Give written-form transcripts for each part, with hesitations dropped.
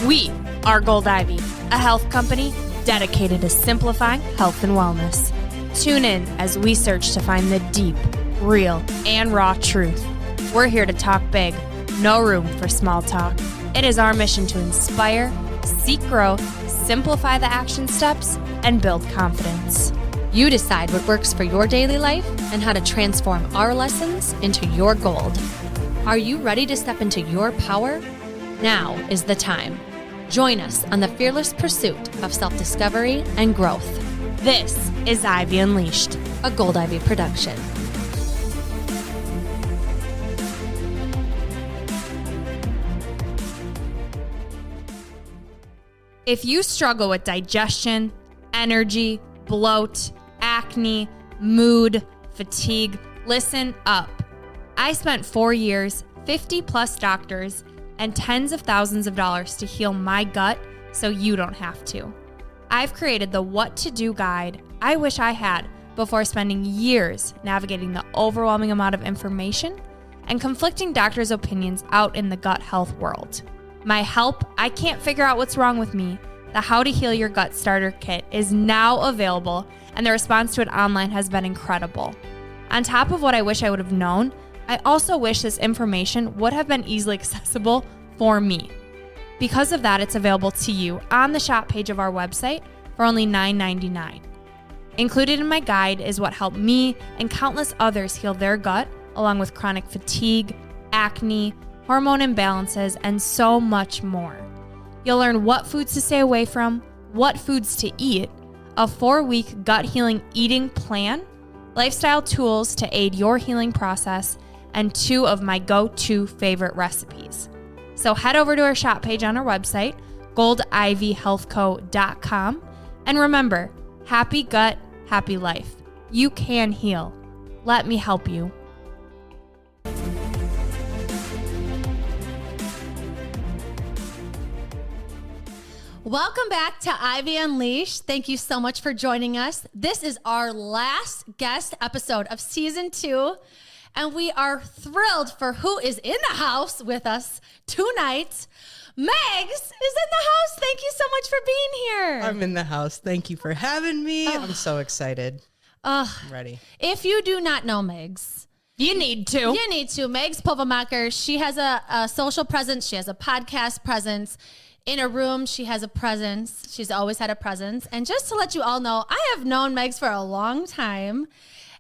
We are Gold Ivy, a health company dedicated to simplifying health and wellness. Tune in as we search to find the deep, real, and raw truth. We're here to talk big, no room for small talk. It is our mission to inspire, seek growth, simplify the action steps, and build confidence. You decide what works for your daily life and how to transform our lessons into your gold. Are you ready to step into your power? Now is the time. Join us on the fearless pursuit of self-discovery and growth. This is Ivy Unleashed, a Gold Ivy production. If you struggle with digestion, energy, bloat, acne, mood, fatigue, listen up. I spent 4 years, 50 plus doctors, and tens of thousands of dollars to heal my gut so you don't have to. I've created the what to do guide I wish I had before spending years navigating the overwhelming amount of information and conflicting doctors' opinions out in the gut health world. My help, I can't figure out what's wrong with me, the How to Heal Your Gut Starter Kit is now available, and the response to it online has been incredible. On top of what I wish I would have known, I also wish this information would have been easily accessible for me. Because of that, it's available to you on the shop page of our website for only $9.99. Included in my guide is what helped me and countless others heal their gut, along with chronic fatigue, acne, hormone imbalances, and so much more. You'll learn what foods to stay away from, what foods to eat, a 4-week gut healing eating plan, lifestyle tools to aid your healing process, and 2 of my go-to favorite recipes. So head over to our shop page on our website, goldivyhealthco.com, and remember, happy gut, happy life. You can heal. Let me help you. Welcome back to Ivy Unleashed. Thank you so much for joining us. This is our last guest episode of season 2. And we are thrilled for who is in the house with us tonight. Megs is in the house. Thank you so much for being here. I'm in the house. Thank you for having me. I'm so excited. I'm ready. If you do not know Megs, You need to. Megs Pulvermacher, she has a social presence. She has a podcast presence. In a room, she has a presence. She's always had a presence. And just to let you all know, I have known Megs for a long time.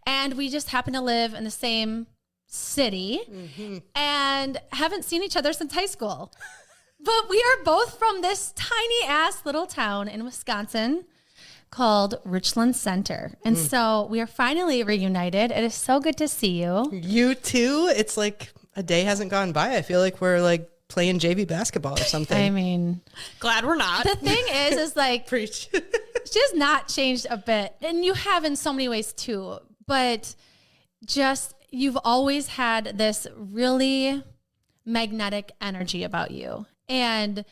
And we just happen to live in the same city and haven't seen each other since high school. But we are both from this tiny ass little town in Wisconsin called Richland Center. And so we are finally reunited. It is so good to see you. You too. It's like a day hasn't gone by. I feel like we're like playing JV basketball or something. I mean, glad we're not. The thing is like, Preach. she has not changed a bit. And you have in so many ways too. But just, you've always had this really magnetic energy about you. And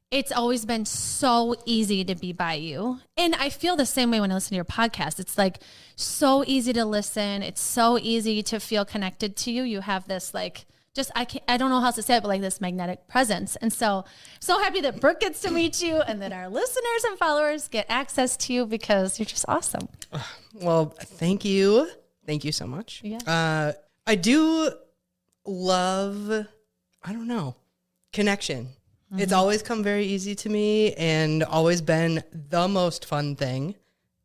it's always been so easy to be by you. And I feel the same way when I listen to your podcast. It's like so easy to listen. It's so easy to feel connected to you. You have this like, just, I don't know how to say it, but like this magnetic presence. And so happy that Brooke gets to meet you and that our listeners and followers get access to you because you're just awesome. Well, thank you. Thank you so much. Yeah. I do love, connection. It's always come very easy to me and always been the most fun thing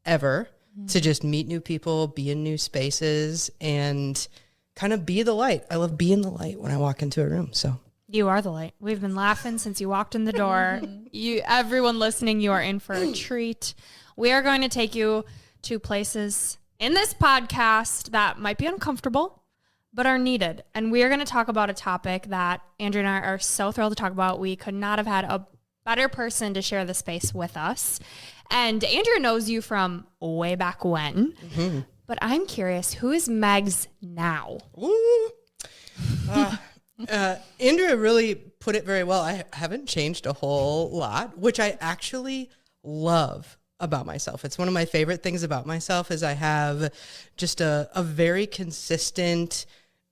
ever to just meet new people, be in new spaces, and kind of be the light. I love being the light when I walk into a room. So You are the light. We've been laughing since you walked in the door. Everyone listening, you are in for a treat. We are going to take you to places in this podcast that might be uncomfortable, but are needed. And we are going to talk about a topic that Andrea and I are so thrilled to talk about. We could not have had a better person to share the space with us. And Andrea knows you from way back when. Mm-hmm. But I'm curious, who is Megs now? Andrea really put it very well. I haven't changed a whole lot, which I actually love about myself. It's one of my favorite things about myself is I have just a very consistent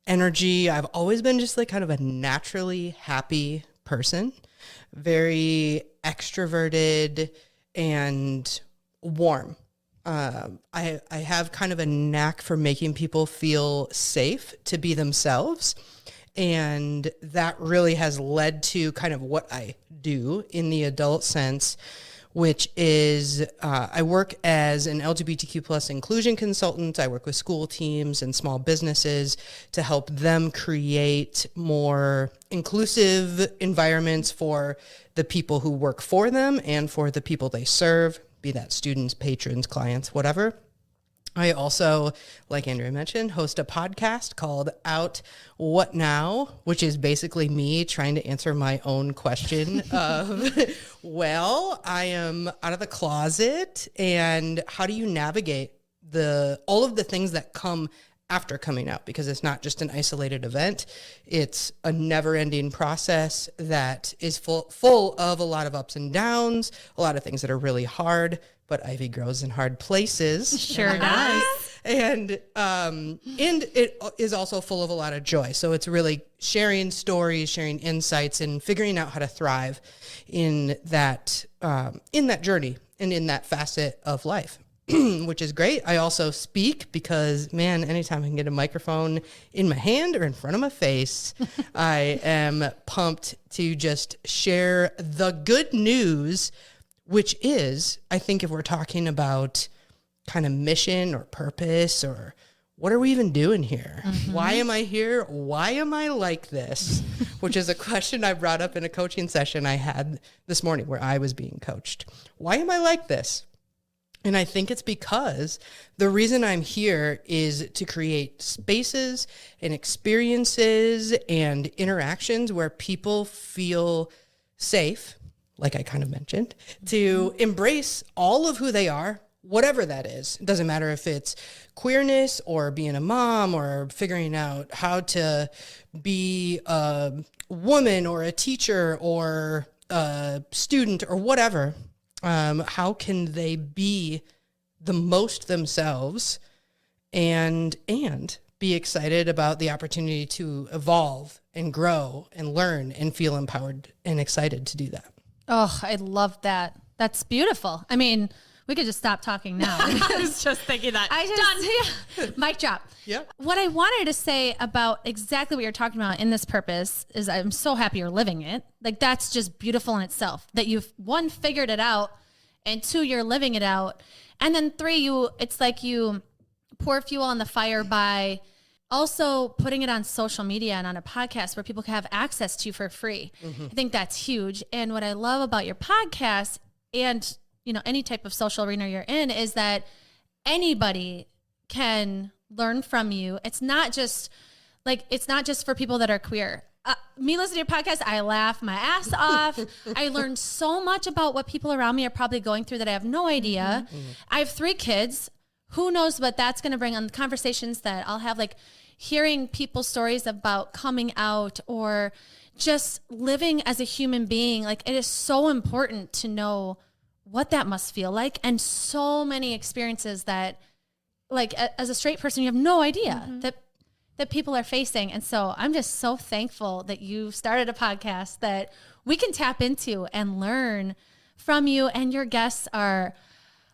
energy. I've always been just like kind of a naturally happy person, very extroverted and warm. I have kind of a knack for making people feel safe to be themselves. And that really has led to kind of what I do in the adult sense, which is I work as an LGBTQ plus inclusion consultant. I work with school teams and small businesses to help them create more inclusive environments for the people who work for them and for the people they serve, be that students, patrons, clients, whatever. I also, like Andrea mentioned, host a podcast called Out What Now, which is basically me trying to answer my own question of, well, I am out of the closet, and how do you navigate all of the things that come after coming out? Because it's not just an isolated event. It's a never-ending process that is full of a lot of ups and downs, a lot of things that are really hard, but ivy grows in hard places. Sure does. And it is also full of a lot of joy. So it's really sharing stories, sharing insights, and figuring out how to thrive in that journey and in that facet of life, which is great. I also speak because, man, anytime I can get a microphone in my hand or in front of my face, I am pumped to just share the good news, which is, I think if we're talking about kind of mission or purpose or what are we even doing here? Mm-hmm. Why am I here? Why am I like this? Which is a question I brought up in a coaching session I had this morning where I was being coached. Why am I like this? And I think it's because the reason I'm here is to create spaces and experiences and interactions where people feel safe, like I kind of mentioned, to embrace all of who they are, whatever that is. It doesn't matter if it's queerness or being a mom or figuring out how to be a woman or a teacher or a student or whatever. How can they be the most themselves and be excited about the opportunity to evolve and grow and learn and feel empowered and excited to do that? Oh, I love that. That's beautiful. I mean, we could just stop talking now. I was just thinking that. Done. Mic drop. Yeah. What I wanted to say about exactly what you're talking about in this purpose is I'm so happy you're living it. Like, that's just beautiful in itself that you've, one, figured it out, and two, you're living it out. And then three, it's like you pour fuel on the fire by also putting it on social media and on a podcast where people can have access to for free. Mm-hmm. I think that's huge. And what I love about your podcast and, any type of social arena you're in is that anybody can learn from you. It's not just for people that are queer. Me listening to your podcast, I laugh my ass off. I learned so much about what people around me are probably going through that I have no idea. Mm-hmm. I have 3 kids. Who knows what that's going to bring on the conversations that I'll have, like hearing people's stories about coming out or just living as a human being. Like, it is so important to know what that must feel like. And so many experiences that, like, as a straight person, you have no idea that people are facing. And so I'm just so thankful that you started a podcast that we can tap into and learn from you. And your guests are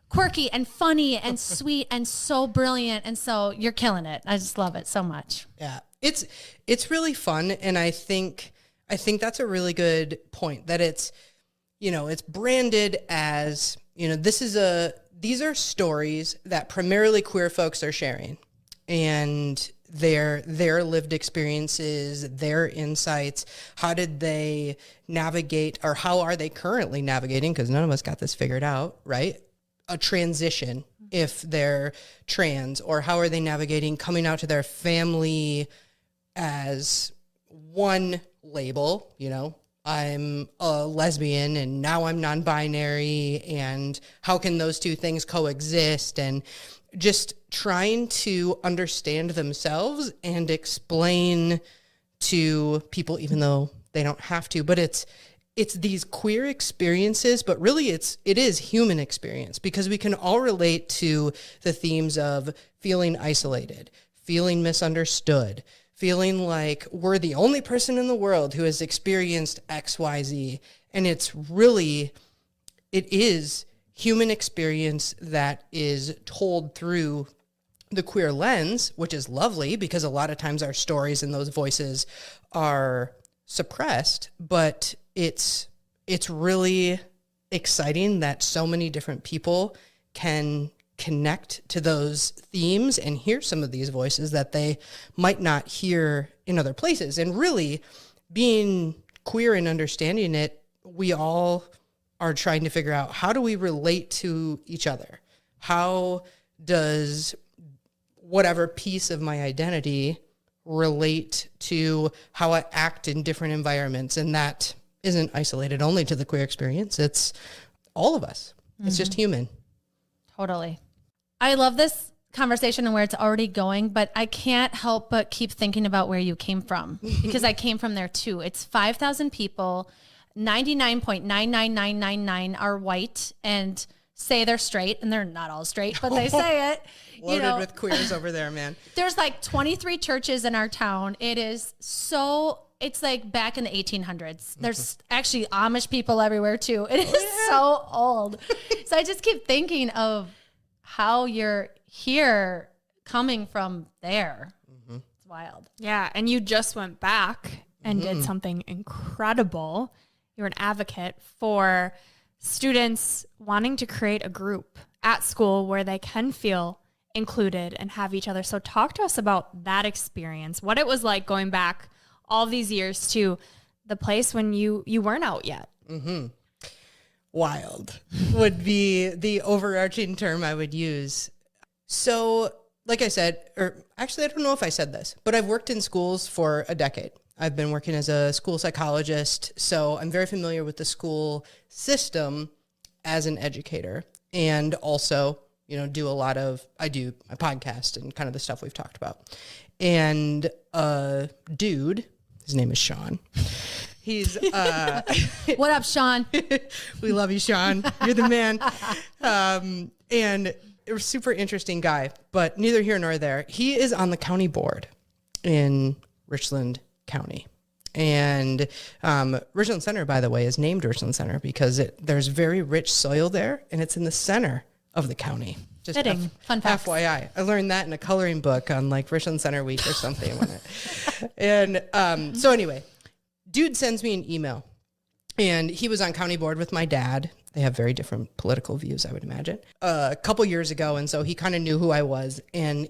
quirky and funny and sweet and so brilliant. And so you're killing it. I just love it so much. Yeah, it's really fun. And I think that's a really good point, that it's branded as, these are stories that primarily queer folks are sharing, and their lived experiences, their insights. How did they navigate, or how are they currently navigating? Because none of us got this figured out, right? A transition, if they're trans, or how are they navigating coming out to their family as one label, I'm a lesbian and now I'm non-binary, and how can those two things coexist? And just trying to understand themselves and explain to people, even though they don't have to, but it's these queer experiences, but really it is human experience, because we can all relate to the themes of feeling isolated, feeling misunderstood, feeling like we're the only person in the world who has experienced XYZ. And it is human experience that is told through the queer lens, which is lovely because a lot of times our stories and those voices are suppressed, but it's really exciting that so many different people can connect to those themes and hear some of these voices that they might not hear in other places. And really, being queer and understanding it, we all are trying to figure out, how do we relate to each other? How does whatever piece of my identity relate to how I act in different environments? And that isn't isolated only to the queer experience. It's all of us. It's just human. Totally. I love this conversation and where it's already going, but I can't help but keep thinking about where you came from, because I came from there too. It's 5,000 people, 99.99999 are white and say they're straight, and they're not all straight, but they say it. Loaded with queers over there, man. There's like 23 churches in our town. It's like back in the 1800s. There's actually Amish people everywhere too. It is so old. So I just keep thinking of how you're here coming from there. It's wild. Yeah. And you just went back and did something incredible. You're an advocate for students wanting to create a group at school where they can feel included and have each other. So talk to us about that experience, what it was like going back all these years to the place when you weren't out yet. Wild would be the overarching term I would use. So, like I said, or actually, I don't know if I said this, but I've worked in schools for a decade. I've been working as a school psychologist, so I'm very familiar with the school system as an educator, and also, I do my podcast and kind of the stuff we've talked about. And a dude, his name is Sean. He's What up, Sean? we love you, Sean. You're the man. And a super interesting guy, but neither here nor there. He is on the county board in Richland County. And Richland Center, by the way, is named Richland Center because there's very rich soil there, and it's in the center of the county. Just Fitting. Fun facts. FYI. I learned that in a coloring book on like Richland Center Week or something. And so anyway, dude sends me an email, and he was on county board with my dad. They have very different political views, I would imagine, a couple years ago. And so he kind of knew who I was. And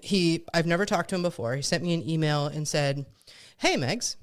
I've never talked to him before. He sent me an email and said, "Hey, Megs,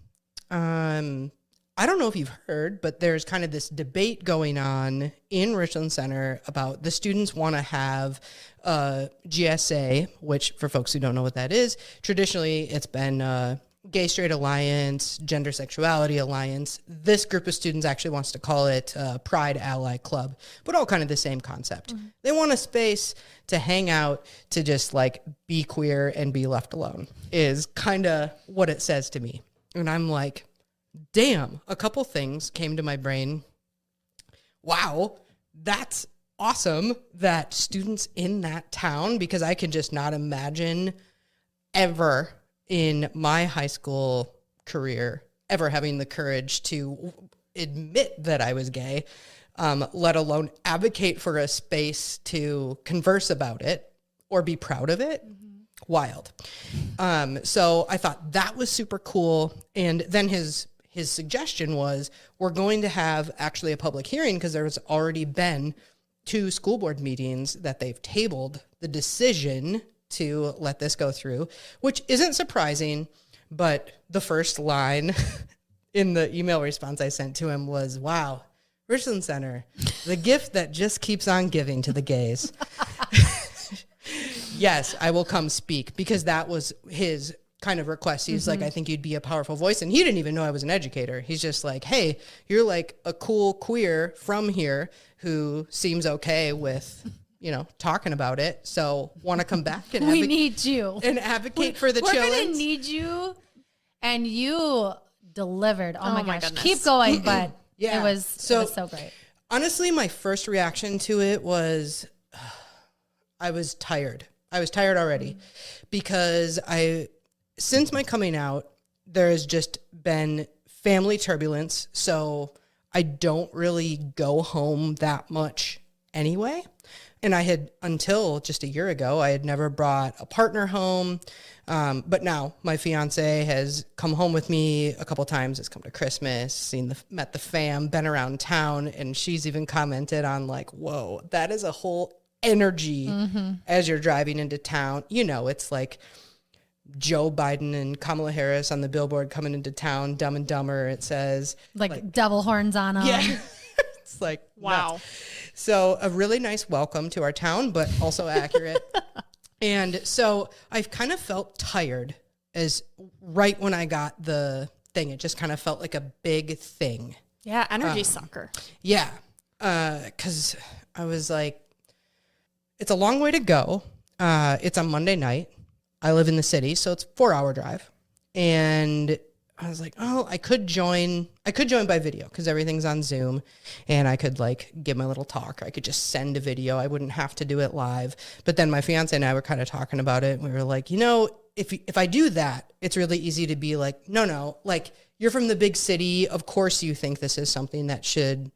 I don't know if you've heard, but there's kind of this debate going on in Richland Center about the students want to have GSA, which for folks who don't know what that is, traditionally it's been Gay Straight Alliance, Gender Sexuality Alliance. This group of students actually wants to call it Pride Ally Club, but all kind of the same concept. They want a space to hang out, to just like be queer and be left alone, is kind of what it says to me. And I'm like, damn, a couple things came to my brain. Wow, that's awesome that students in that town, because I can just not imagine ever in my high school career ever having the courage to admit that I was gay, let alone advocate for a space to converse about it or be proud of it. Wild. So I thought that was super cool. And then his suggestion was, we're going to have actually a public hearing, because there's already been 2 school board meetings that they've tabled the decision to let this go through, which isn't surprising. But the first line in the email response I sent to him was, "Wow, Richland Center, the gift that just keeps on giving to the gays." Yes, I will come speak, because that was his kind of request. He's like, "I think you'd be a powerful voice." And he didn't even know I was an educator. He's just like, "Hey, you're like a cool queer from here who seems okay with, talking about it. So want to come back and we need you and advocate for the We're children." going to need you. And you delivered. Oh my gosh. goodness. Keep going. But Yeah. it was so great. Honestly, my first reaction to it was, I was tired. I was tired already, because since my coming out, there has just been family turbulence. So I don't really go home that much anyway. And I had, until just a year ago, I had never brought a partner home. But now my fiance has come home with me a couple times. Has come to Christmas, met the fam, been around town. And she's even commented on like, whoa, that is a whole energy as you're driving into town. You know, it's like Joe Biden and Kamala Harris on the billboard coming into town, Dumb and Dumber. It says like devil horns on them. yeah. It's like, Wow. nuts. So a really nice welcome to our town, but also accurate. And so I've kind of felt tired as right when I got the thing, it just kind of felt like a big thing. Yeah, energy sucker. Yeah. 'Cause I was like, it's a long way to go. It's a Monday night. I live in the city, so it's a 4-hour drive. And I was like, oh, I could join by video because everything's on Zoom, and I could like give my little talk, or I could just send a video. I wouldn't have to do it live. But then my fiance and I were kind of talking about it. We were like, you know, if I do that, it's really easy to be like, no, like you're from the big city. Of course you think this is something that should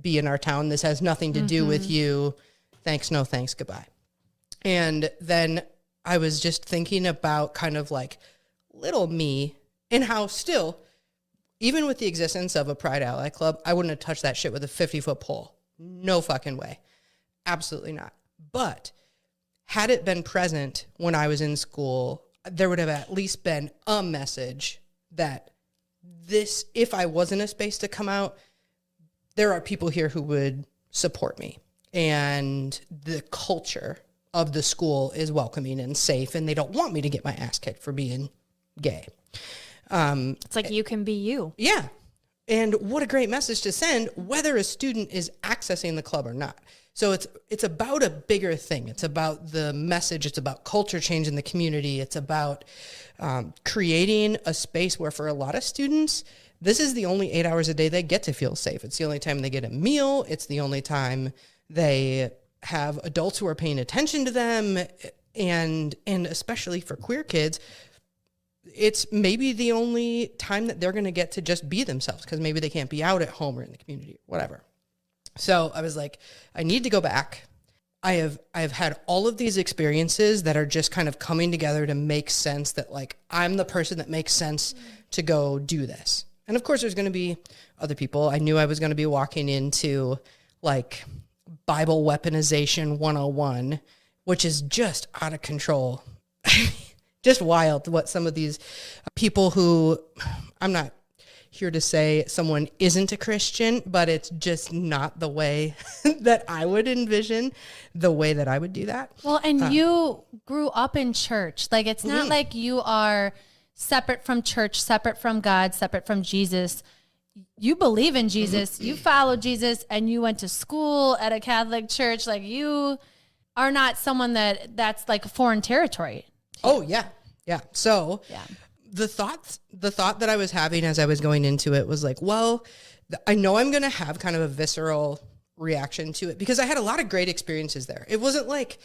be in our town. This has nothing to do with you. Thanks, no thanks, goodbye. And then I was just thinking about kind of like little me, and how still, even with the existence of a Pride Ally Club, I wouldn't have touched that shit with a 50-foot pole. No fucking way. Absolutely not. But had it been present when I was in school, there would have at least been a message that this, if I was in a space to come out, there are people here who would support me. And the culture of the school is welcoming and safe, and they don't want me to get my ass kicked for being gay. It's like you can be you. Yeah. And what a great message to send, whether a student is accessing the club or not. So it's about a bigger thing. It's about the message. It's about culture change in the community. It's about creating a space where for a lot of students, this is the only 8 hours a day they get to feel safe. It's the only time they get a meal. It's the only time they have adults who are paying attention to them. And especially for queer kids, it's maybe the only time that they're going to get to just be themselves because maybe they can't be out at home or in the community or whatever. So I was like, I need to go back. I've had all of these experiences that are just kind of coming together to make sense that like I'm the person that makes sense to go do this. And of course there's going to be other people. I knew I was going to be walking into like Bible weaponization 101, which is just out of control. Just wild what some of these people who, I'm not here to say someone isn't a Christian, but it's just not the way that I would envision the way that I would do that. Well, and you grew up in church. Like, it's not like you are separate from church, separate from God, separate from Jesus. You believe in Jesus, you follow Jesus, and you went to school at a Catholic church. Like, you are not someone that's like foreign territory. Oh, yeah. Yeah. So the thought that I was having as I was going into it was like, well, I know I'm going to have kind of a visceral reaction to it because I had a lot of great experiences there. It wasn't like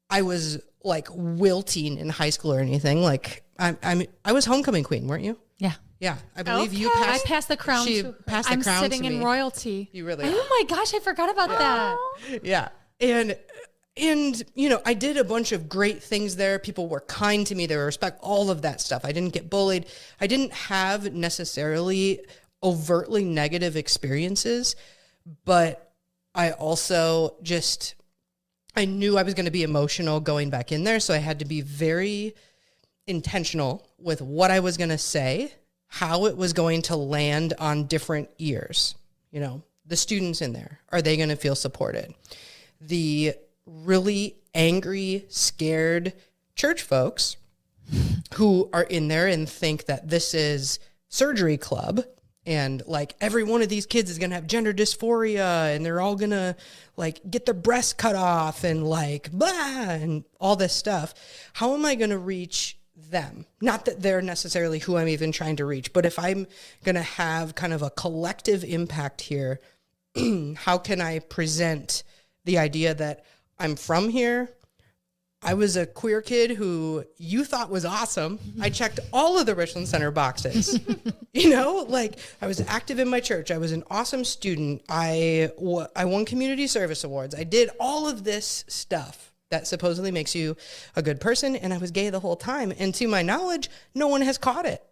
I was like wilting in high school or anything. Like I was homecoming queen, weren't you? Yeah. Yeah. I believe you I passed. passed the crown She to her. passed the I'm crown sitting to in me. royalty. You really Oh my gosh, I forgot about that. Yeah. And, you know, I did a bunch of great things there. People were kind to me. They were respect, all of that stuff. I didn't get bullied. I didn't have necessarily overtly negative experiences, but I also just, I knew I was going to be emotional going back in there. So I had to be very intentional with what I was going to say, how it was going to land on different ears. You know, the students in there, are they going to feel supported? The really angry, scared church folks who are in there and think that this is surgery club and like every one of these kids is going to have gender dysphoria and they're all going to like get their breasts cut off and like blah and all this stuff. How am I going to reach them? Not that they're necessarily who I'm even trying to reach, but if I'm going to have kind of a collective impact here, how can I present the idea that I'm from here, I was a queer kid who you thought was awesome. I checked all of the Richland Center boxes. You know, like I was active in my church. I was an awesome student. I won community service awards. I did all of this stuff that supposedly makes you a good person. And I was gay the whole time. And to my knowledge, no one has caught it.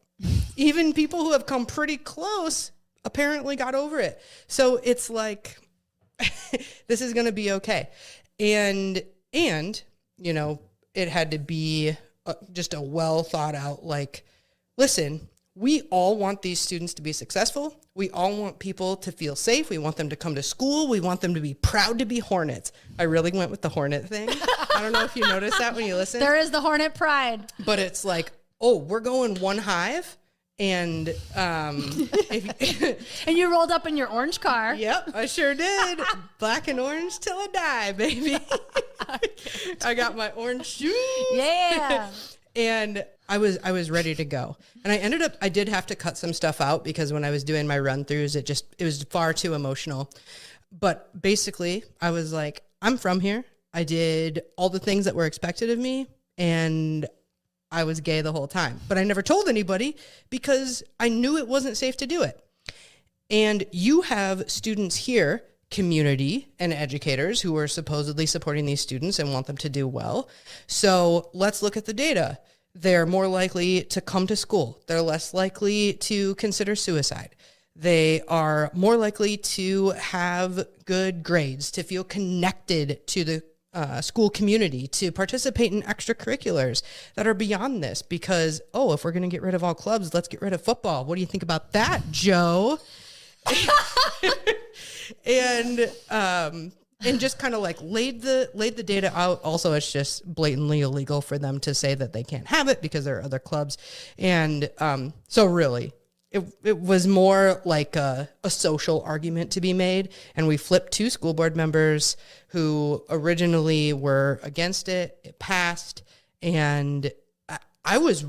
Even people who have come pretty close apparently got over it. So it's like, this is going to be okay. And, you know, it had to be just a well thought out, like, listen, we all want these students to be successful. We all want people to feel safe. We want them to come to school. We want them to be proud to be Hornets. I really went with the Hornet thing. I don't know if you noticed that when you listen. There is the Hornet pride. But it's like, oh, we're going one hive. And if, and you rolled up in your orange car. Yep, I sure did. Black and orange till I die, baby. I got my orange shoes. Yeah. And I was ready to go. And I did have to cut some stuff out because when I was doing my run throughs, it was far too emotional. But basically I was like, I'm from here. I did all the things that were expected of me, and I was gay the whole time, but I never told anybody because I knew it wasn't safe to do it. And you have students here, community and educators, who are supposedly supporting these students and want them to do well. So let's look at the data. They're more likely to come to school. They're less likely to consider suicide. They are more likely to have good grades, to feel connected to the school community, to participate in extracurriculars that are beyond this, because, oh, if we're going to get rid of all clubs, let's get rid of football. What do you think about that, Joe? and just kind of like laid the data out. Also, it's just blatantly illegal for them to say that they can't have it because there are other clubs. And so really, it was more like a social argument to be made. And we flipped 2 school board members who originally were against it. It passed. And I was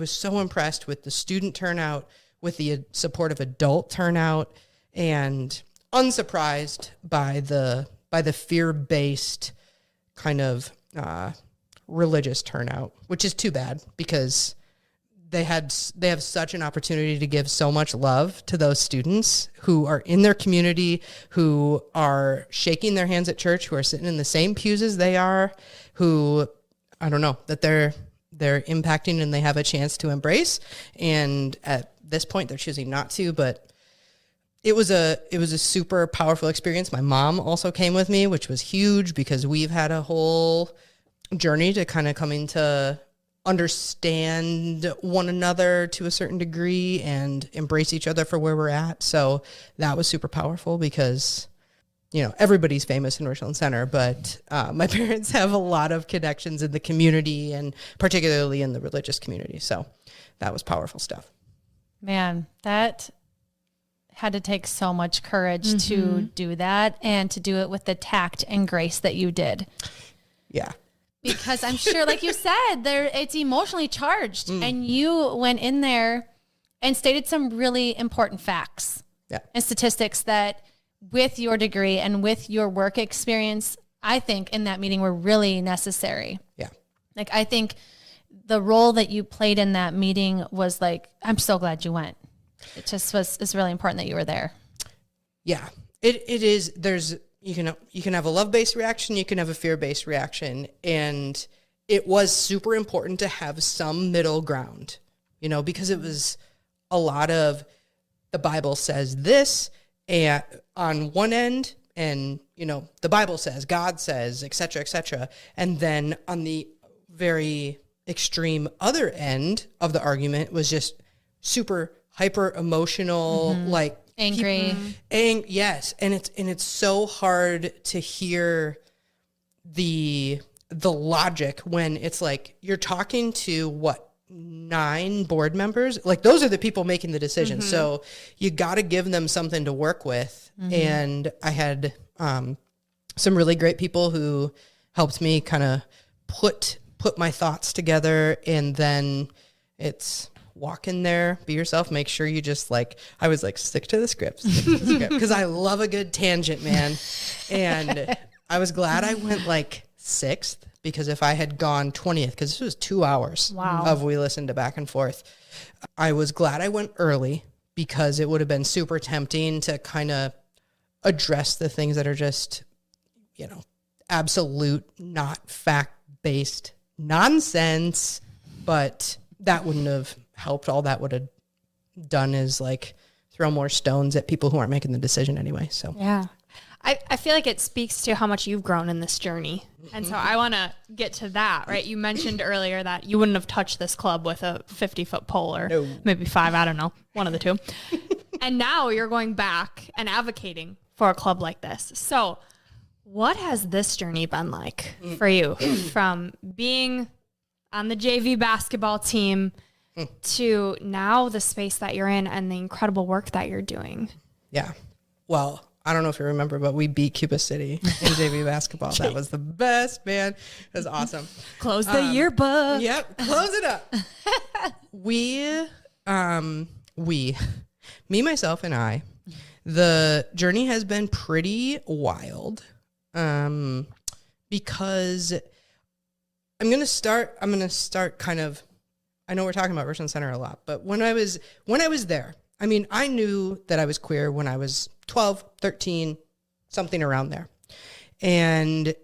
so impressed with the student turnout, with the support of adult turnout, and unsurprised by the fear-based kind of religious turnout, which is too bad because they have such an opportunity to give so much love to those students who are in their community, who are shaking their hands at church, who are sitting in the same pews as they are, who, I don't know, that they're impacting and they have a chance to embrace. And at this point, they're choosing not to, but it was a super powerful experience. My mom also came with me, which was huge because we've had a whole journey to kind of coming to understand one another to a certain degree and embrace each other for where we're at. So that was super powerful because, you know, everybody's famous in Richland Center, but my parents have a lot of connections in the community and particularly in the religious community. So that was powerful stuff. Man, that had to take so much courage to do that and to do it with the tact and grace that you did. Yeah. Because I'm sure, like you said, it's emotionally charged. And you went in there and stated some really important facts and statistics that with your degree and with your work experience, I think in that meeting were really necessary. Yeah. Like, I think the role that you played in that meeting was like, I'm so glad you went. It just it's really important that you were there. Yeah, it is. You can have a love-based reaction. You can have a fear-based reaction. And it was super important to have some middle ground, you know, because it was a lot of the Bible says this and on one end, and, you know, the Bible says, God says, et cetera, and then on the very extreme other end of the argument was just super hyper emotional, like angry. Yes. And it's so hard to hear the logic when it's like you're talking to 9 board members. Like those are the people making the decision. So you got to give them something to work with. And I had some really great people who helped me kind of put my thoughts together, and then it's walk in there, be yourself, make sure you just I was like, stick to the script, because I love a good tangent, man. And I was glad I went 6th because if I had gone 20th, because this was 2 hours of we listened to back and forth, I was glad I went early because it would have been super tempting to kind of address the things that are just, you know, absolute, not fact-based nonsense, but that wouldn't have helped. All that would have done is like throw more stones at people who aren't making the decision anyway. So yeah, I feel like it speaks to how much you've grown in this journey. And so I want to get to that, right? You mentioned earlier that you wouldn't have touched this club with a 50-foot pole or maybe 5, I don't know, one of the two. And now you're going back and advocating for a club like this. So what has this journey been like for you from being on the JV basketball team to now the space that you're in and the incredible work that you're doing? Yeah. Well, I don't know if you remember, but we beat Cuba City in JV basketball. That was the best, man. It was awesome. Close the yearbook. Yep. Close it up. Me, myself, and I, the journey has been pretty wild because I'm going to start kind of, I know we're talking about Richland Center a lot, but when I was there, I mean, I knew that I was queer when I was 12, 13, something around there. And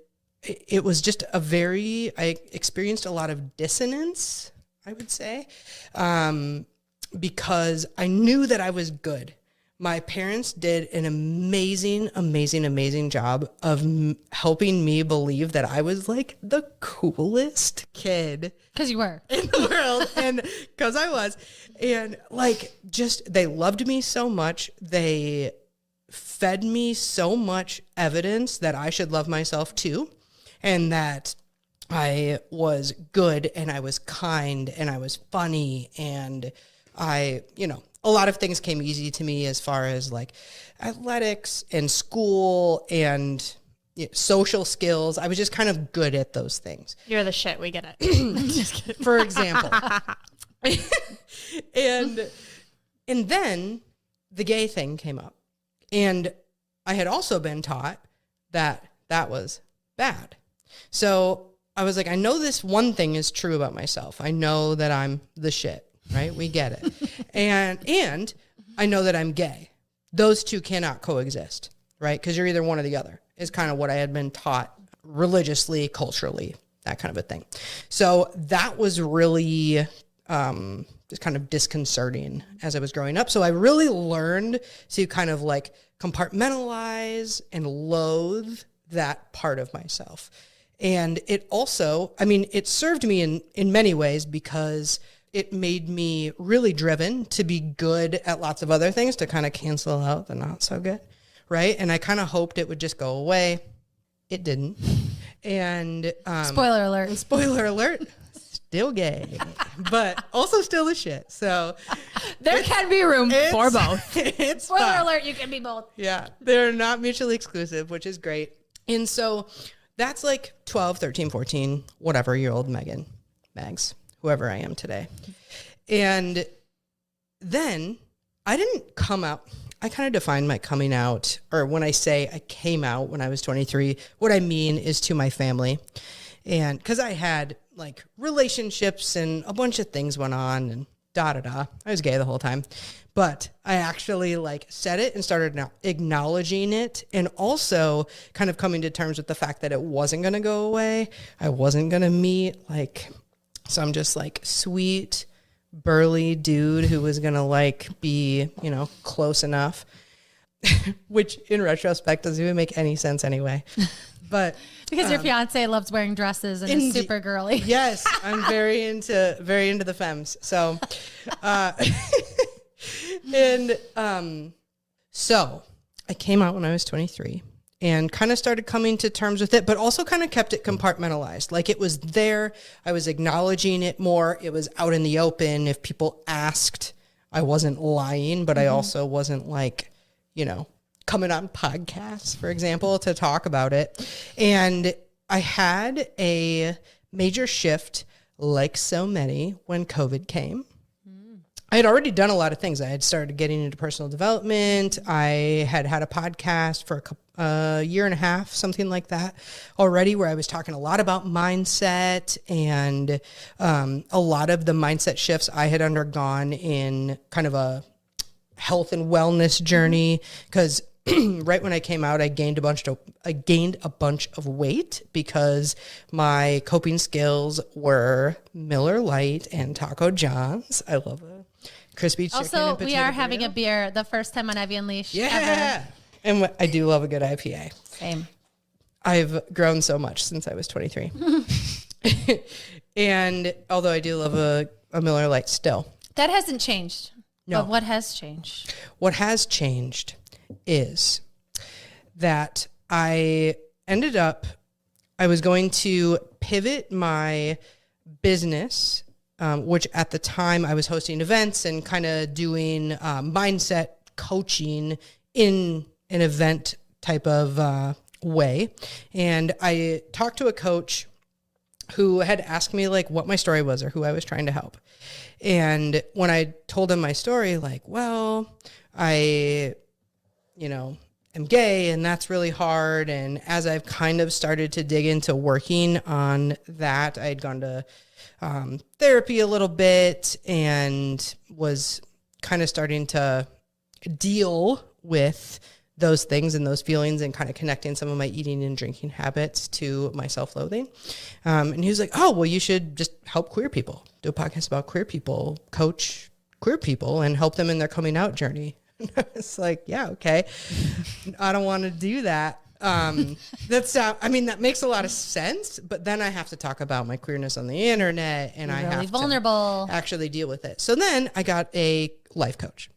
it was just I experienced a lot of dissonance, I would say, because I knew that I was good. My parents did an amazing, amazing, amazing job of helping me believe that I was like the coolest kid. Because you were. In the world. And because I was. And like, just, they loved me so much. They fed me so much evidence that I should love myself too. And that I was good and I was kind and I was funny. And I, you know, a lot of things came easy to me as far as like athletics and school and social skills. I was just kind of good at those things. You're the shit. We get it. Just kidding. For example. and then the gay thing came up. And I had also been taught that that was bad. So I was like, I know this one thing is true about myself. I know that I'm the shit. Right? We get it. And I know that I'm gay. Those two cannot coexist, right? Because you're either one or the other is kind of what I had been taught religiously, culturally, that kind of a thing. So that was really just kind of disconcerting as I was growing up. So I really learned to kind of like compartmentalize and loathe that part of myself. And it also, I mean, it served me in many ways because it made me really driven to be good at lots of other things to kind of cancel out the not so good, right? And I kind of hoped it would just go away. It didn't. And spoiler alert, still gay, but also still the shit. So there can be room for both. It's spoiler fine. alert, you can be both. Yeah, they're not mutually exclusive, which is great. And so that's like 12, 13, 14, whatever year old Megs, whoever I am today. And then I didn't come out. I kind of define my coming out, or when I say I came out when I was 23, what I mean is to my family. And because I had like relationships and a bunch of things went on and I was gay the whole time. But I actually like said it and started acknowledging it, and also kind of coming to terms with the fact that it wasn't going to go away. I wasn't going to meet like some just like sweet, burly dude who was going to like be, you know, close enough, which in retrospect doesn't even make any sense anyway. But because your fiance loves wearing dresses and is super girly. Yes, I'm very into the femmes. So, so I came out when I was 23 and kind of started coming to terms with it, but also kind of kept it compartmentalized. Like it was there. I was acknowledging it more. It was out in the open. If people asked, I wasn't lying, but I also wasn't like, you know, coming on podcasts, for example, to talk about it. And I had a major shift, like so many, when COVID came. I had already done a lot of things. I had started getting into personal development. I had a podcast for a year and a half, something like that already, where I was talking a lot about mindset and a lot of the mindset shifts I had undergone in kind of a health and wellness journey. Because right when I came out, I gained a bunch of weight because my coping skills were Miller Lite and Taco John's. I love a crispy chicken. Also, and we are having a beer the first time on Ivy Unleashed. Yeah. Ever. And I do love a good IPA. Same. I've grown so much since I was 23. And although I do love a Miller Lite still. That hasn't changed. No. But what has changed? What has changed is that I was going to pivot my business, which at the time I was hosting events and kind of doing mindset coaching in an event type of way. And I talked to a coach who had asked me like what my story was or who I was trying to help. And when I told him my story, like, well, I am gay and that's really hard. And as I've kind of started to dig into working on that, I had gone to therapy a little bit and was kind of starting to deal with those things and those feelings and kind of connecting some of my eating and drinking habits to my self-loathing. And he was like, oh, well, you should just help queer people, do a podcast about queer people, coach queer people and help them in their coming out journey. It's like, yeah, okay. I don't want to do that. That makes a lot of sense, but then I have to talk about my queerness on the internet and I have vulnerable to actually deal with it. So then I got a life coach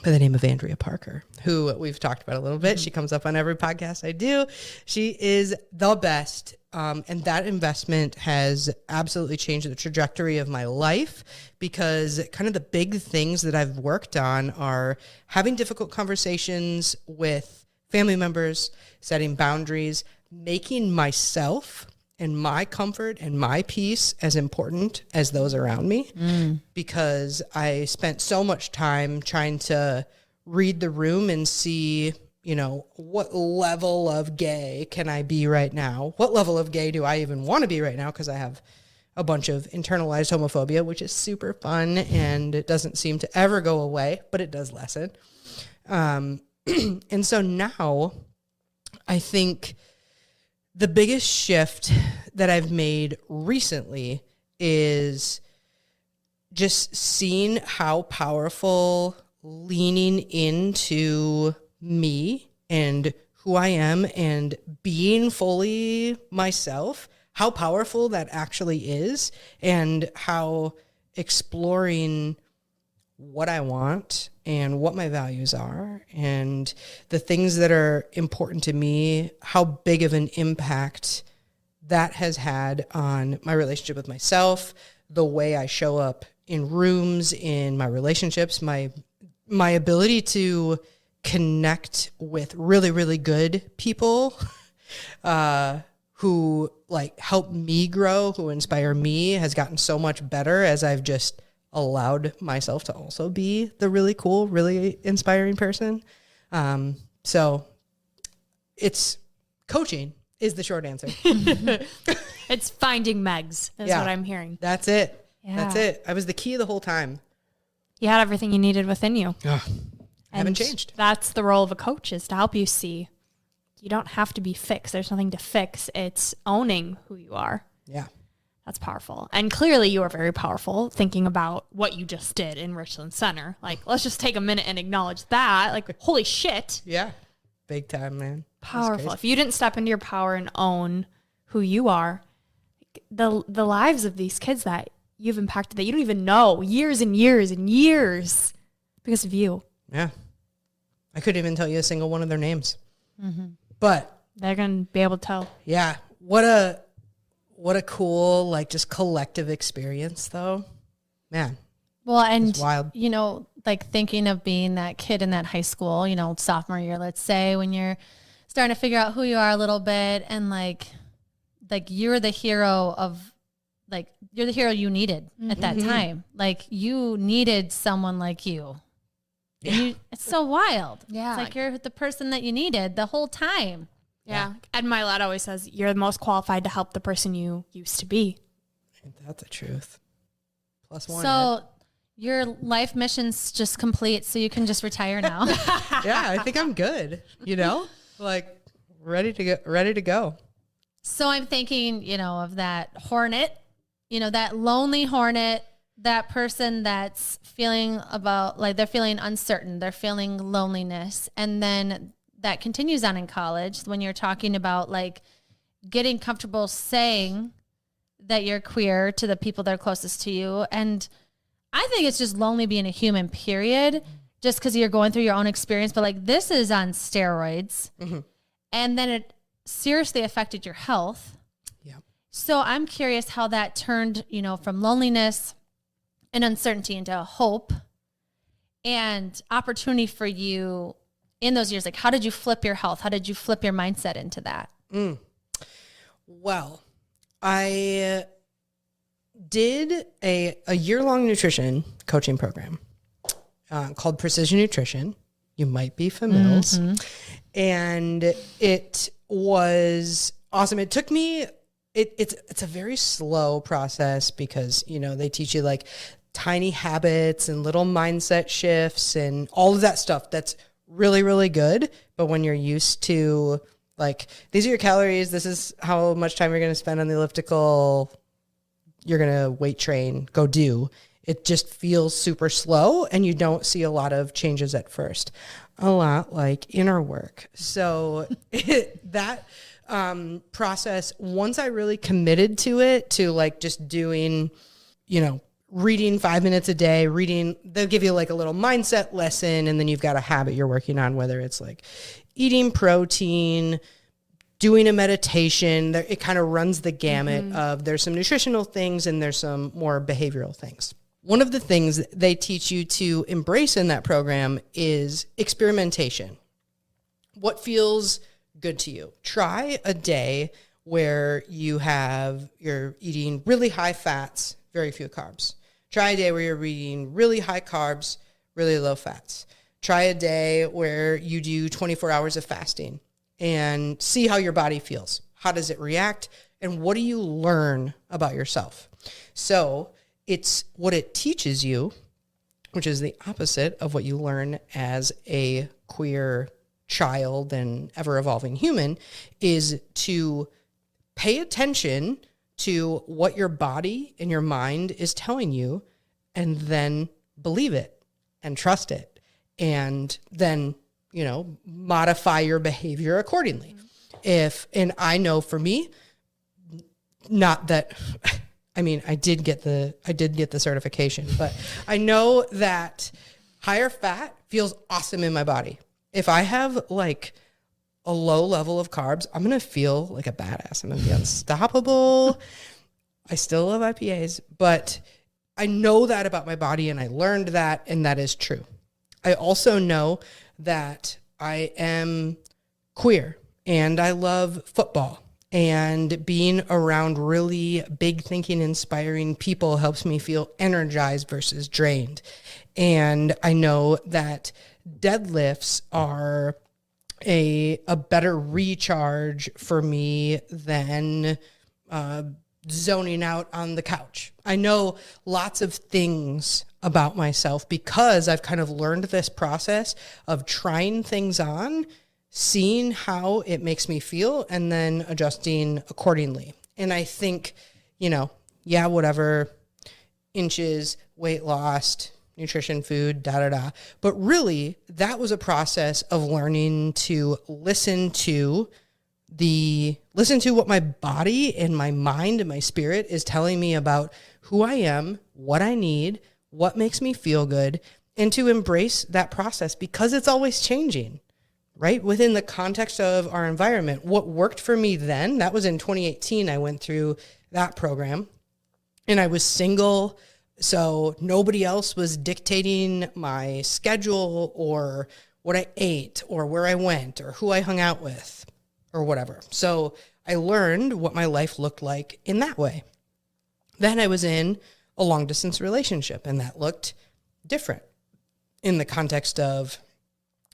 by the name of Andrea Parker, who we've talked about a little bit. She comes up on every podcast I do. She is the best. And that investment has absolutely changed the trajectory of my life because kind of the big things that I've worked on are having difficult conversations with family members, setting boundaries, making myself and my comfort and my peace as important as those around me, because I spent so much time trying to read the room and see, what level of gay can I be right now? What level of gay do I even want to be right now? Because I have a bunch of internalized homophobia, which is super fun and it doesn't seem to ever go away, but it does lessen. And so now I think the biggest shift that I've made recently is just seeing how powerful leaning into me and who I am and being fully myself, how powerful that actually is, and how exploring what I want and what my values are and the things that are important to me, how big of an impact that has had on my relationship with myself, the way I show up in rooms, in my relationships, my ability to connect with really, really good people who like help me grow, who inspire me, has gotten so much better as I've just allowed myself to also be the really cool, really inspiring person. So it's coaching is the short answer. It's finding Megs. That's what I'm hearing. That's it. Yeah. That's it. I was the key the whole time. You had everything you needed within you. I haven't changed. That's the role of a coach, is to help you see you don't have to be fixed. There's nothing to fix. It's owning who you are. Yeah. That's powerful. And clearly you are very powerful thinking about what you just did in Richland Center. Like, let's just take a minute and acknowledge that. Like, holy shit. Yeah. Big time, man. Powerful. If you didn't step into your power and own who you are, the lives of these kids that you've impacted that you don't even know, years and years and years because of you. Yeah. I couldn't even tell you a single one of their names. Mm-hmm. But they're going to be able to tell. Yeah. What a cool, like, just collective experience, though. Man. Well, and, wild. Like thinking of being that kid in that high school, sophomore year, let's say, when you're starting to figure out who you are a little bit and like you're the hero of like, you're the hero you needed at that time. Like, you needed someone like you. Yeah. It's so wild. Yeah. It's like you're the person that you needed the whole time. Yeah. Ed Milet always says, you're the most qualified to help the person you used to be. Ain't that the truth? +1. So your life mission's just complete, so you can just retire now. Yeah, I think I'm good. Like ready to go. So I'm thinking, of that hornet, that lonely hornet, that person that's feeling they're feeling uncertain, they're feeling loneliness. And then that continues on in college when you're talking about like getting comfortable saying that you're queer to the people that are closest to you. And I think it's just lonely being a human, period, just because you're going through your own experience. But like, this is on steroids. Mm-hmm. And then it seriously affected your health. Yeah. So I'm curious how that turned, from loneliness and uncertainty into hope and opportunity for you in those years. Like, how did you flip your health? How did you flip your mindset into that? Well, I did a year-long nutrition coaching program called Precision Nutrition. You might be familiar. Mm-hmm. And it was awesome. It took me, it's a very slow process because, they teach you like tiny habits and little mindset shifts and all of that stuff. That's really, really good. But when you're used to like, these are your calories, this is how much time you're going to spend on the elliptical, you're going to weight train, go do. It just feels super slow and you don't see a lot of changes at first. A lot like inner work. So that process, once I really committed to it, to like just doing, reading 5 minutes a day, they'll give you like a little mindset lesson and then you've got a habit you're working on, whether it's like eating protein, doing a meditation. It kind of runs the gamut of there's some nutritional things and there's some more behavioral things. One of the things they teach you to embrace in that program is experimentation. What feels good to you? Try a day where you're eating really high fats, very few carbs. Try a day where you're eating really high carbs, really low fats. Try a day where you do 24 hours of fasting and see how your body feels. How does it react? And what do you learn about yourself? So it's what it teaches you, which is the opposite of what you learn as a queer child and ever-evolving human, is to pay attention to what your body and your mind is telling you and then believe it and trust it and then, modify your behavior accordingly. And I know for me, not that... I did get the certification, but I know that higher fat feels awesome in my body. If I have like a low level of carbs, I'm going to feel like a badass. I'm going to be unstoppable. I still love IPAs, but I know that about my body and I learned that, and that is true. I also know that I am queer and I love football. And being around really big thinking, inspiring people helps me feel energized versus drained. And I know that deadlifts are a better recharge for me than zoning out on the couch. I know lots of things about myself because I've kind of learned this process of trying things on, seeing how it makes me feel, and then adjusting accordingly. And I think, whatever, inches, weight lost, nutrition, food, But really, that was a process of learning to listen to what my body and my mind and my spirit is telling me about who I am, what I need, what makes me feel good, and to embrace that process because it's always changing. Right? Within the context of our environment, what worked for me then, that was in 2018, I went through that program and I was single. So nobody else was dictating my schedule or what I ate or where I went or who I hung out with or whatever. So I learned what my life looked like in that way. Then I was in a long distance relationship, and that looked different in the context of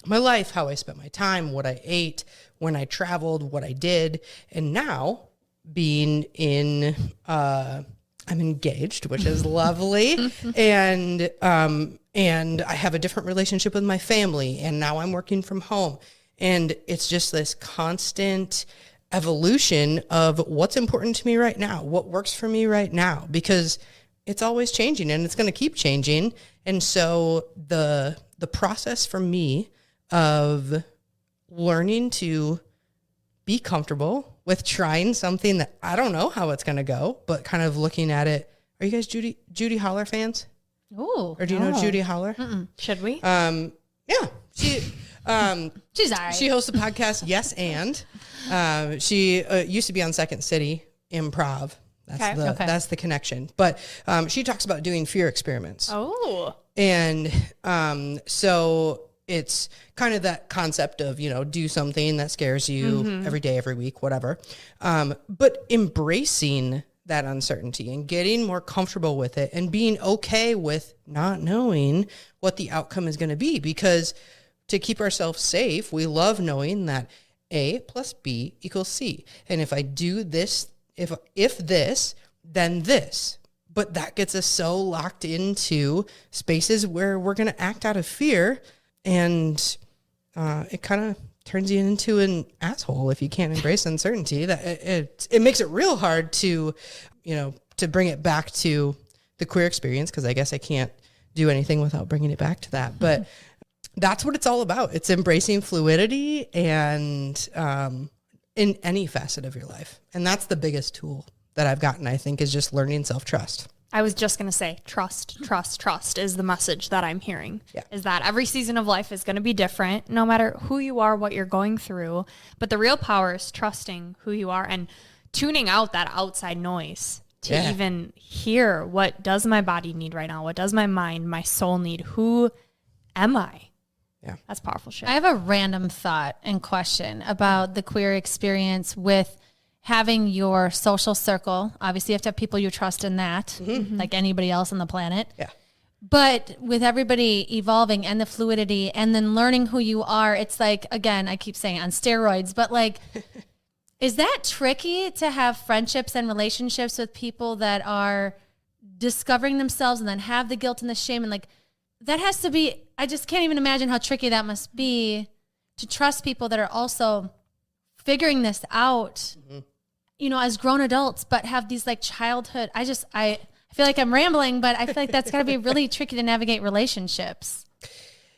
my life, how I spent my time, what I ate, when I traveled, what I did. And now being in, I'm engaged, which is lovely. And I have a different relationship with my family, and now I'm working from home. And it's just this constant evolution of what's important to me right now, what works for me right now, because it's always changing and it's going to keep changing. And so the process for me of learning to be comfortable with trying something that I don't know how it's going to go, but kind of looking at it. Are you guys Judy Holler fans? Ooh. Or do you know Judy Holler? Should we? Yeah. She's all right. She hosts a podcast, Yes And. She used to be on Second City Improv. That's the connection. But she talks about doing fear experiments. Oh. And so it's kind of that concept of, do something that scares you every day, every week, whatever. But embracing that uncertainty and getting more comfortable with it and being okay with not knowing what the outcome is going to be, because to keep ourselves safe, we love knowing that A plus B equals C. And if I do this, if this, then this. But that gets us so locked into spaces where we're going to act out of fear, and it kind of turns you into an asshole if you can't embrace uncertainty. That it makes it real hard to bring it back to the queer experience, because I guess I can't do anything without bringing it back to that. But that's what it's all about. It's embracing fluidity and in any facet of your life. And that's the biggest tool that I've gotten, I think, is just learning self-trust. I was just going to say, trust is the message that I'm hearing. Yeah. Is that every season of life is going to be different, no matter who you are, what you're going through. But the real power is trusting who you are and tuning out that outside noise to even hear, what does my body need right now? What does my mind, my soul need? Who am I? Yeah. That's powerful shit. I have a random thought and question about the queer experience with having your social circle. Obviously, you have to have people you trust in that, like anybody else on the planet. Yeah. But with everybody evolving and the fluidity and then learning who you are, it's like, again, I keep saying on steroids, but like, is that tricky to have friendships and relationships with people that are discovering themselves and then have the guilt and the shame? And like, that has to be, I just can't even imagine how tricky that must be to trust people that are also figuring this out, as grown adults, but have these like childhood. I feel like I'm rambling, but I feel like that's got to be really tricky to navigate relationships.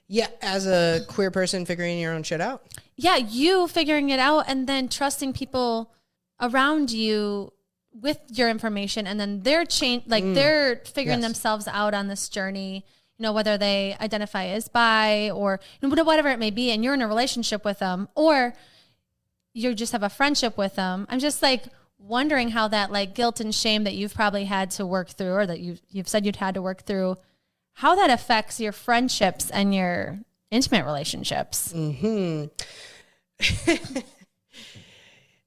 Yeah. As a queer person figuring your own shit out. Yeah. You figuring it out and then trusting people around you with your information. And then they're they're figuring themselves out on this journey, whether they identify as bi or whatever it may be. And you're in a relationship with them, or you just have a friendship with them. I'm just like wondering how that like guilt and shame that you've probably had to work through, or that you've said you'd had to work through, how that affects your friendships and your intimate relationships.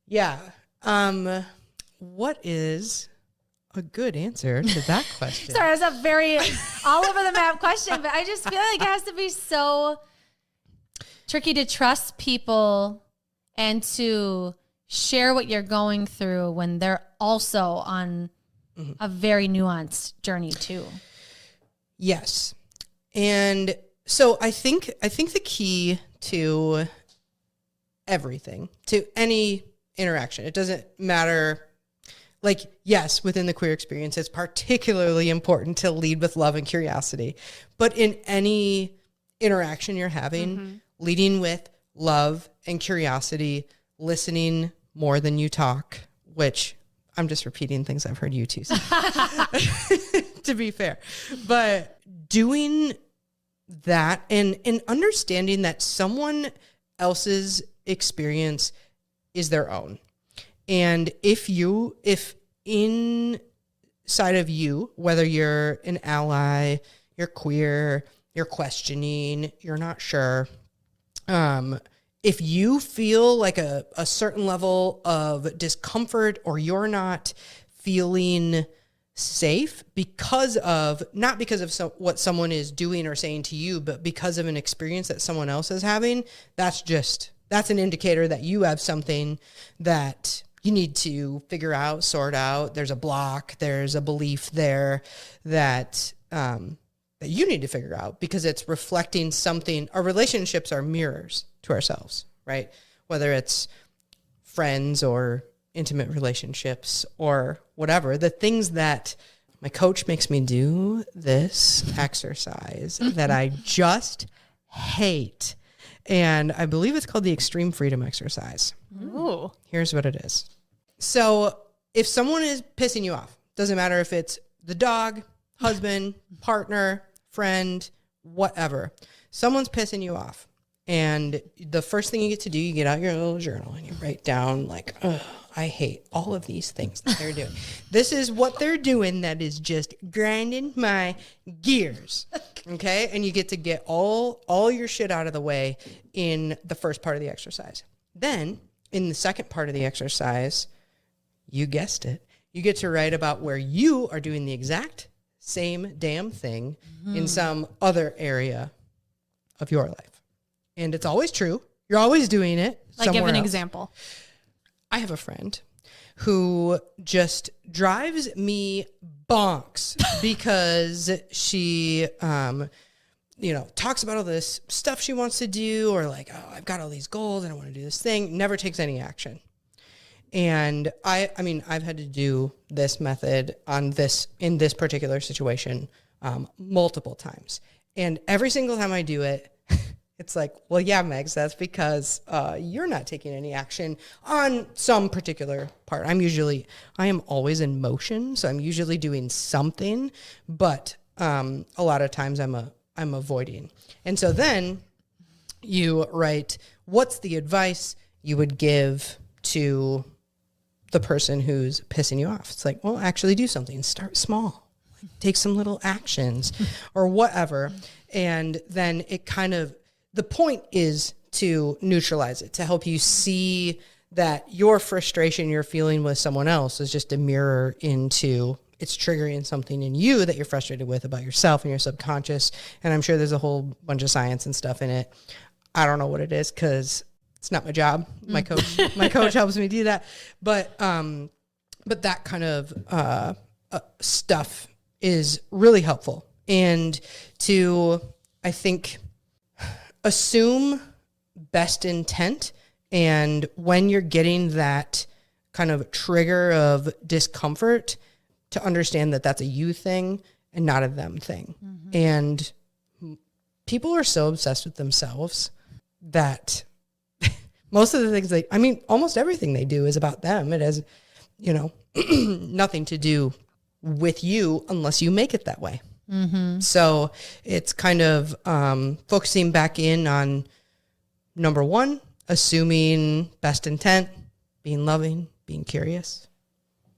Yeah. What is a good answer to that question? Sorry, it was a very all over the map question, but I just feel like it has to be so tricky to trust people and to share what you're going through when they're also on a very nuanced journey too. Yes. And so I think the key to everything, to any interaction, it doesn't matter. Like, yes, within the queer experience, it's particularly important to lead with love and curiosity. But in any interaction you're having, leading with love and curiosity, listening more than you talk, which I'm just repeating things I've heard you two say, to be fair. But doing that and understanding that someone else's experience is their own. And if inside of you, whether you're an ally, you're queer, you're questioning, you're not sure, if you feel like a certain level of discomfort, or you're not feeling safe because of, not because of what someone is doing or saying to you, but because of an experience that someone else is having, that's an indicator that you have something that you need to figure out, sort out. There's a block, there's a belief there that you need to figure out, because it's reflecting something. Our relationships are mirrors to ourselves, right? Whether it's friends or intimate relationships or whatever, the things that my coach makes me do this exercise that I just hate. And I believe it's called the extreme freedom exercise. Ooh. Here's what it is. So if someone is pissing you off, doesn't matter if it's the dog, husband, partner, friend, whatever, someone's pissing you off. And the first thing you get to do, you get out your little journal and you write down like, ugh, I hate all of these things that they're doing. This is what they're doing that is just grinding my gears. Okay? And you get to get all your shit out of the way in the first part of the exercise. Then in the second part of the exercise, you guessed it, you get to write about where you are doing the exact same damn thing in some other area of your life. And it's always true. You're always doing it. Like, give an else. example. I have a friend who just drives me bonks because she, talks about all this stuff she wants to do, or like, oh, I've got all these goals and I want to do this thing. Never takes any action. And I've had to do this method in this particular situation multiple times. And every single time I do it, it's like, well, yeah, Megs, that's because you're not taking any action on some particular part. I am always in motion, so I'm usually doing something, but a lot of times I'm avoiding. And so then you write, what's the advice you would give to the person who's pissing you off? It's like, well, actually do something. Start small. Take some little actions or whatever. And then it kind of, the point is to neutralize it, to help you see that your frustration you're feeling with someone else is just a mirror into, it's triggering something in you that you're frustrated with about yourself and your subconscious. And I'm sure there's a whole bunch of science and stuff in it. I don't know what it is because it's not my job. My coach helps me do that. But that kind of stuff is really helpful. And to, I think, assume best intent, and when you're getting that kind of trigger of discomfort, to understand that that's a you thing and not a them thing. Mm-hmm. And people are so obsessed with themselves that most of the things almost everything they do is about them. It has, nothing to do with you unless you make it that way. Mm-hmm. So it's kind of focusing back in on number one, assuming best intent, being loving, being curious,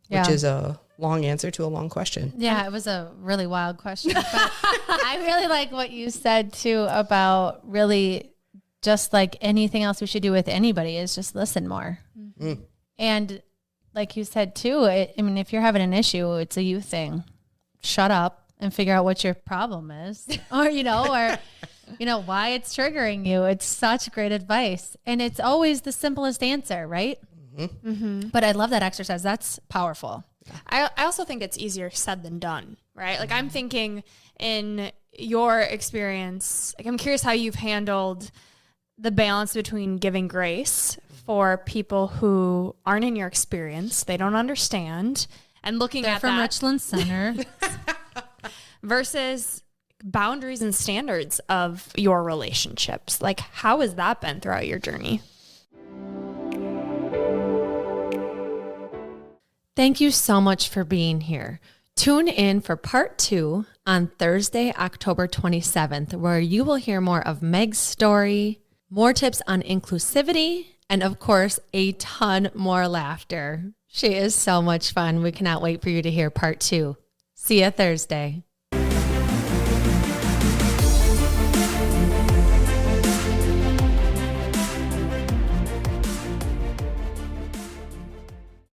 which is a long answer to a long question. Yeah, it was a really wild question. But I really like what you said too about really just like anything else we should do with anybody is just listen more. Mm-hmm. And like you said too, if you're having an issue, it's a you thing. Shut up and figure out what your problem is, or why it's triggering you. It's such great advice. And it's always the simplest answer, right? Mm-hmm. Mm-hmm. But I love that exercise. That's powerful. I also think it's easier said than done, right? Like, I'm thinking in your experience, like, I'm curious how you've handled the balance between giving grace for people who aren't in your experience, they don't understand, and looking They're at from that Richland Center versus boundaries and standards of your relationships. Like, how has that been throughout your journey? Thank you so much for being here. Tune in for part 2 on Thursday, October 27th, where you will hear more of Meg's story, more tips on inclusivity, and of course, a ton more laughter. She is so much fun. We cannot wait for you to hear part 2. See you Thursday.